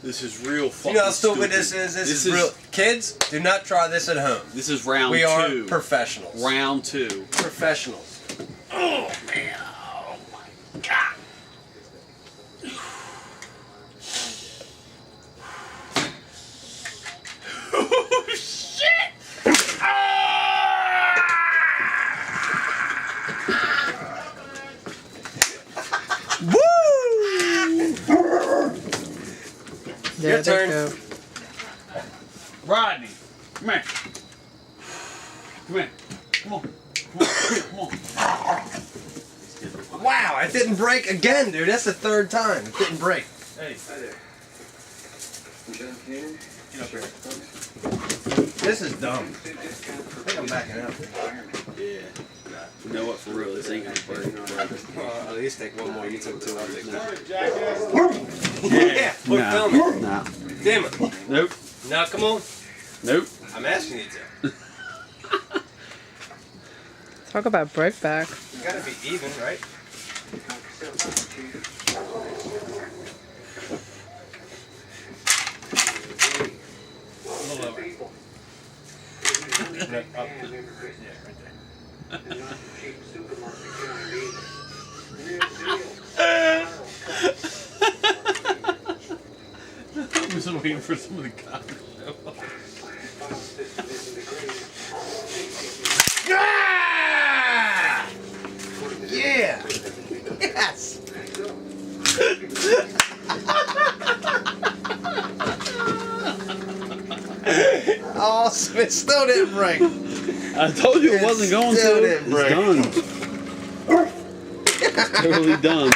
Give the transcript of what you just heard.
This is real fucking You know how stupid this is? This is real. Kids, do not try this at home. This is round 2. We are professionals. Round 2. Professionals. Oh, man. Oh, my God. Oh, shit. Woo! There Your turn. Go. Rodney, come here. Come here. Come on. Come on. Come on. Wow, it didn't break again, dude. That's the 3rd time. It didn't break. Hey. Hi there. John Cannon? Get up here. This is dumb. I think I'm backing out. Yeah. You know what? For real, this ain't gonna break. At least take one more. You took 2. I'll take 1. Yeah. Yeah, we're filming. Nah. Damn it. Nope. Now, come on. Nope. I'm asking you to. Talk about breakback. You gotta be even, right? A little over. No, up. I'm just waiting for some of the cops to show up. Yeah! Yeah! Yes! Oh, it still didn't break. I told you it wasn't going still to. didn't It's break. done. It's totally done.